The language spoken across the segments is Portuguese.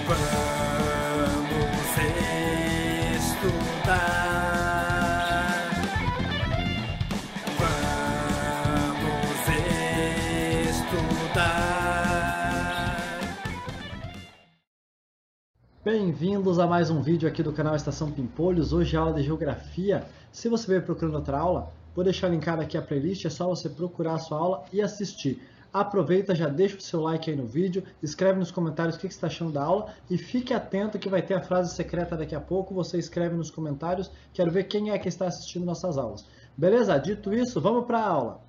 Vamos estudar. Vamos estudar. Bem-vindos a mais um vídeo aqui do canal Estação Pimpolhos. Hoje é aula de Geografia. Se você veio procurando outra aula, vou deixar linkado aqui a playlist, é só você procurar a sua aula e assistir. Aproveita, já deixa o seu like aí no vídeo, escreve nos comentários o que você está achando da aula e fique atento que vai ter a frase secreta daqui a pouco, você escreve nos comentários, quero ver quem é que está assistindo nossas aulas. Beleza? Dito isso, vamos para a aula.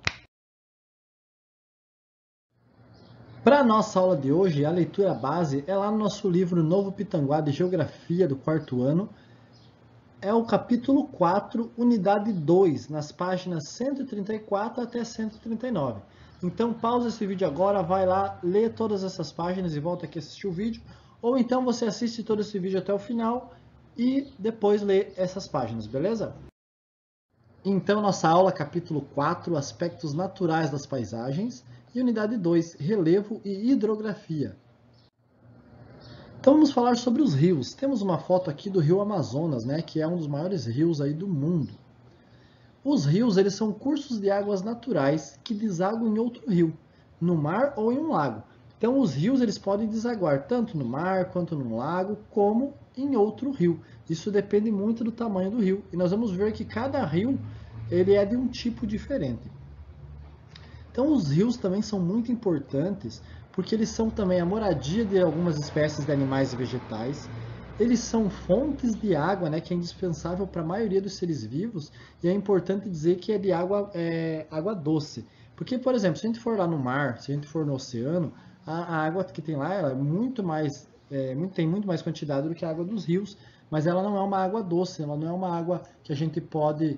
Para a nossa aula de hoje, a leitura base é lá no nosso livro Novo Pitanguá de Geografia do 4º ano. É o capítulo 4, unidade 2, nas páginas 134 até 139. Então, pausa esse vídeo agora, vai lá, lê todas essas páginas e volta aqui assistir o vídeo. Ou então você assiste todo esse vídeo até o final e depois lê essas páginas, beleza? Então, nossa aula, capítulo 4, aspectos naturais das paisagens. E unidade 2, relevo e hidrografia. Então vamos falar sobre os rios. Temos uma foto aqui do rio Amazonas, né, que é um dos maiores rios aí do mundo. Os rios, eles são cursos de águas naturais que desaguam em outro rio, no mar ou em um lago. Então os rios, eles podem desaguar tanto no mar, quanto no lago, como em outro rio. Isso depende muito do tamanho do rio. E nós vamos ver que cada rio, ele é de um tipo diferente. Então os rios também são muito importantes, porque eles são também a moradia de algumas espécies de animais e vegetais. Eles são fontes de água, né, que é indispensável para a maioria dos seres vivos, e é importante dizer que é de água doce. Porque, por exemplo, se a gente for lá no mar, se a gente for no oceano, a água que tem lá ela é tem muito mais quantidade do que a água dos rios, mas ela não é uma água doce, ela não é uma água que a gente pode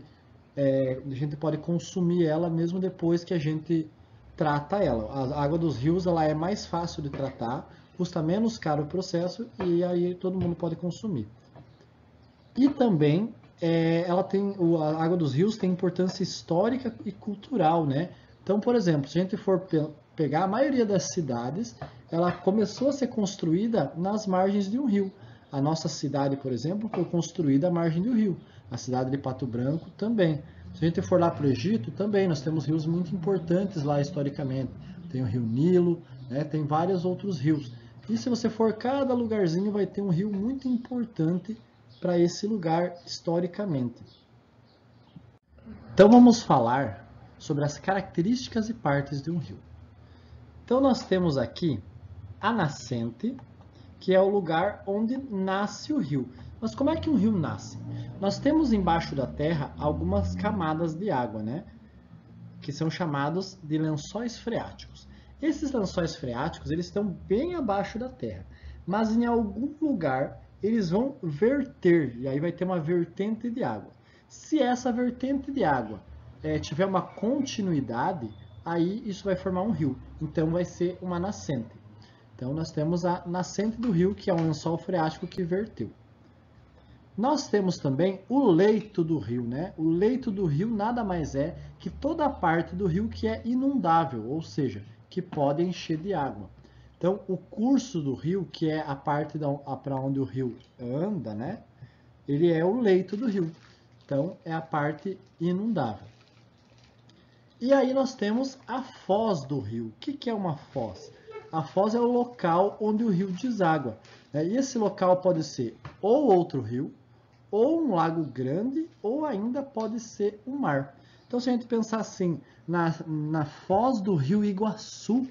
consumir ela mesmo depois que a gente trata ela. A água dos rios ela é mais fácil de tratar, custa menos caro o processo e aí todo mundo pode consumir. E também a água dos rios tem importância histórica e cultural, né? Então, por exemplo, se a gente for pegar a maioria das cidades, ela começou a ser construída nas margens de um rio. A nossa cidade, por exemplo, foi construída à margem do rio. A cidade de Pato Branco também. Se a gente for lá para o Egito, também nós temos rios muito importantes lá historicamente. Tem o rio Nilo, né? Tem vários outros rios. E se você for, cada lugarzinho vai ter um rio muito importante para esse lugar historicamente. Então vamos falar sobre as características e partes de um rio. Então nós temos aqui a nascente, que é o lugar onde nasce o rio. Mas como é que um rio nasce? Nós temos embaixo da terra algumas camadas de água, né? Que são chamados de lençóis freáticos. Esses lençóis freáticos, eles estão bem abaixo da terra, mas em algum lugar eles vão verter, e aí vai ter uma vertente de água. Se essa vertente de água tiver uma continuidade, aí isso vai formar um rio, então vai ser uma nascente. Então nós temos a nascente do rio, que é um lençol freático que verteu. Nós temos também o leito do rio, né? O leito do rio nada mais é que toda a parte do rio que é inundável, ou seja, que pode encher de água. Então, o curso do rio, que é a parte para onde o rio anda, né? Ele é o leito do rio. Então, é a parte inundável. E aí nós temos a foz do rio. O que é uma foz? A foz é o local onde o rio deságua. E esse local pode ser ou outro rio, ou um lago grande, ou ainda pode ser um mar. Então, se a gente pensar assim, na foz do rio Iguaçu,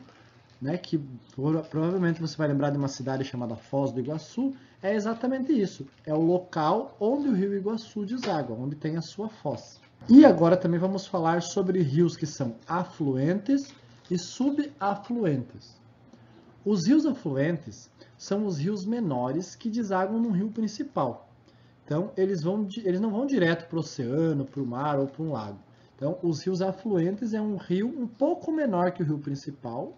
né, que provavelmente você vai lembrar de uma cidade chamada Foz do Iguaçu, é exatamente isso. É o local onde o rio Iguaçu deságua, onde tem a sua foz. E agora também vamos falar sobre rios que são afluentes e subafluentes. Os rios afluentes são os rios menores que desaguam no rio principal. Então, eles não vão direto para o oceano, para o mar ou para um lago. Então, os rios afluentes é um rio um pouco menor que o rio principal,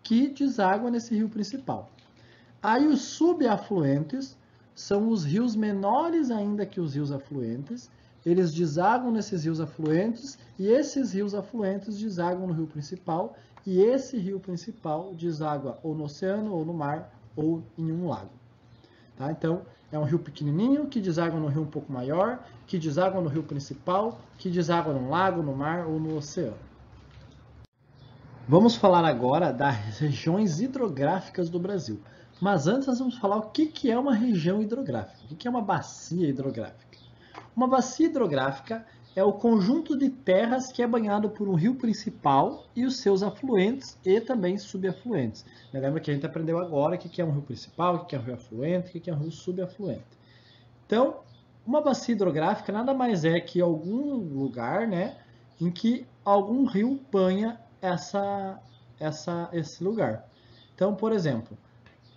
que deságua nesse rio principal. Aí, os subafluentes são os rios menores ainda que os rios afluentes. Eles desaguam nesses rios afluentes e esses rios afluentes desaguam no rio principal. E esse rio principal deságua ou no oceano, ou no mar, ou em um lago. Tá? Então, é um rio pequenininho que deságua no rio um pouco maior, que deságua no rio principal, que deságua num lago, no mar ou no oceano. Vamos falar agora das regiões hidrográficas do Brasil. Mas antes nós vamos falar o que é uma região hidrográfica, o que é uma bacia hidrográfica. Uma bacia hidrográfica é o conjunto de terras que é banhado por um rio principal e os seus afluentes e também subafluentes. Lembra que a gente aprendeu agora o que é um rio principal, o que é um rio afluente, o que é um rio subafluente. Então, uma bacia hidrográfica nada mais é que algum lugar, né, em que algum rio banha esse lugar. Então, por exemplo,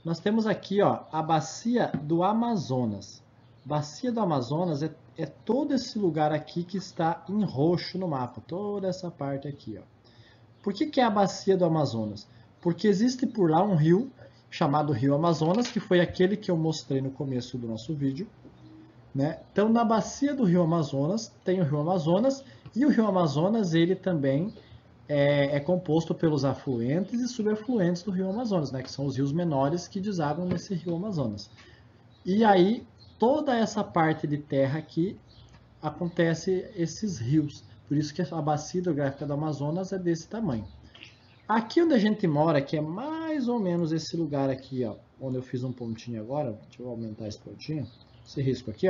nós temos aqui a bacia do Amazonas. Bacia do Amazonas é todo esse lugar aqui que está em roxo no mapa, toda essa parte aqui. Por que é a bacia do Amazonas? Porque existe por lá um rio chamado Rio Amazonas, que foi aquele que eu mostrei no começo do nosso vídeo. Né? Então, na bacia do Rio Amazonas, tem o Rio Amazonas, e o Rio Amazonas ele também é composto pelos afluentes e subafluentes do Rio Amazonas, né? Que são os rios menores que desaguam nesse Rio Amazonas. E aí, toda essa parte de terra aqui, acontece esses rios. Por isso que a bacia hidrográfica do Amazonas é desse tamanho. Aqui onde a gente mora, que é mais ou menos esse lugar aqui, onde eu fiz um pontinho agora, deixa eu aumentar esse pontinho, esse risco aqui,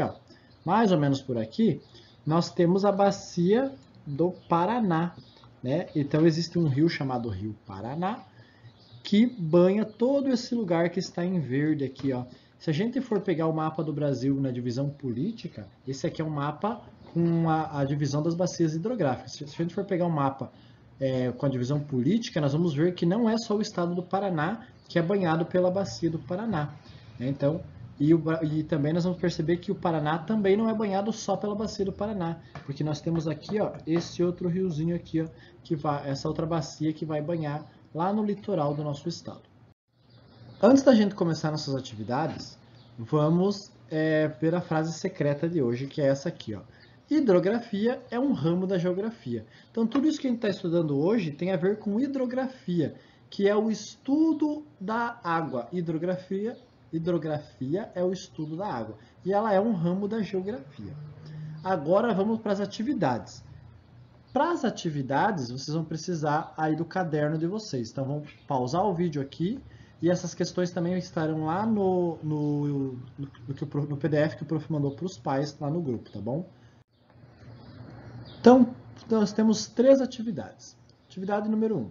mais ou menos por aqui, nós temos a bacia do Paraná, né? Então existe um rio chamado Rio Paraná, que banha todo esse lugar que está em verde aqui, Se a gente for pegar o mapa do Brasil na divisão política, esse aqui é um mapa com a divisão das bacias hidrográficas. Se a gente for pegar um mapa com a divisão política, nós vamos ver que não é só o estado do Paraná que é banhado pela bacia do Paraná. Né? Então, e também nós vamos perceber que o Paraná também não é banhado só pela bacia do Paraná, porque nós temos aqui esse outro riozinho aqui, essa outra bacia que vai banhar lá no litoral do nosso estado. Antes da gente começar nossas atividades, vamos ver a frase secreta de hoje, que é essa aqui. Hidrografia é um ramo da geografia. Então, tudo isso que a gente está estudando hoje tem a ver com hidrografia, que é o estudo da água. Hidrografia é o estudo da água. E ela é um ramo da geografia. Agora, vamos para as atividades. Para as atividades, vocês vão precisar aí do caderno de vocês. Então, vamos pausar o vídeo aqui. E essas questões também estarão lá no PDF que o prof mandou para os pais lá no grupo, tá bom? Então, nós temos 3 atividades. Atividade número 1.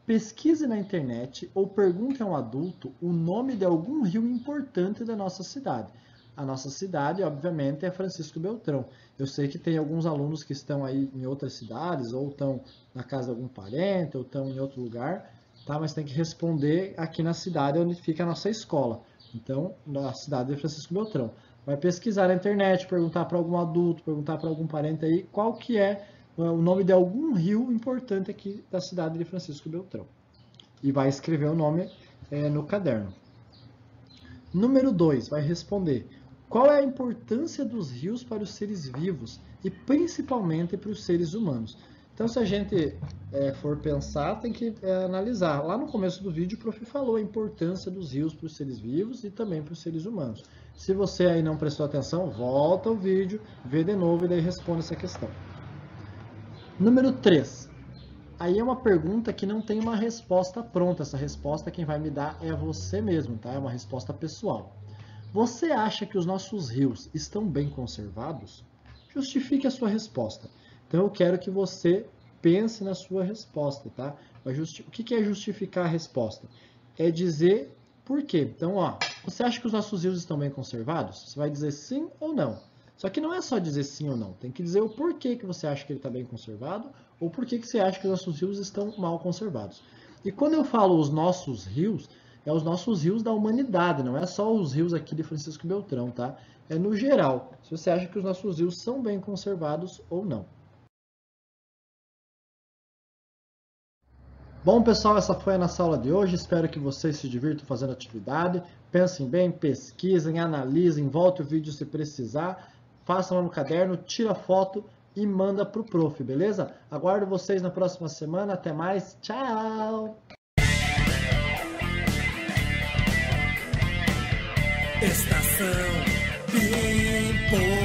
Pesquise na internet ou pergunte a um adulto o nome de algum rio importante da nossa cidade. A nossa cidade, obviamente, é Francisco Beltrão. Eu sei que tem alguns alunos que estão aí em outras cidades, ou estão na casa de algum parente, ou estão em outro lugar, tá? Mas tem que responder aqui na cidade onde fica a nossa escola. Então, na cidade de Francisco Beltrão. Vai pesquisar na internet, perguntar para algum adulto, perguntar para algum parente aí qual que é o nome de algum rio importante aqui da cidade de Francisco Beltrão. E vai escrever o nome no caderno. Número 2, vai responder: qual é a importância dos rios para os seres vivos e principalmente para os seres humanos? Então, se a gente for pensar, tem que analisar. Lá no começo do vídeo, o prof falou a importância dos rios para os seres vivos e também para os seres humanos. Se você aí não prestou atenção, volta o vídeo, vê de novo e daí responde essa questão. Número 3. Aí é uma pergunta que não tem uma resposta pronta. Essa resposta quem vai me dar é você mesmo, tá? É uma resposta pessoal. Você acha que os nossos rios estão bem conservados? Justifique a sua resposta. Então eu quero que você pense na sua resposta, tá? O que é justificar a resposta? É dizer por quê. Então, você acha que os nossos rios estão bem conservados? Você vai dizer sim ou não. Só que não é só dizer sim ou não, tem que dizer o porquê que você acha que ele está bem conservado ou porquê que você acha que os nossos rios estão mal conservados. E quando eu falo os nossos rios, é os nossos rios da humanidade, não é só os rios aqui de Francisco Beltrão, tá? É no geral, se você acha que os nossos rios são bem conservados ou não. Bom, pessoal, essa foi a nossa aula de hoje. Espero que vocês se divirtam fazendo atividade. Pensem bem, pesquisem, analisem, volte o vídeo se precisar. Façam lá no caderno, tira foto e manda para o prof, beleza? Aguardo vocês na próxima semana. Até mais. Tchau! Estação Pipoca.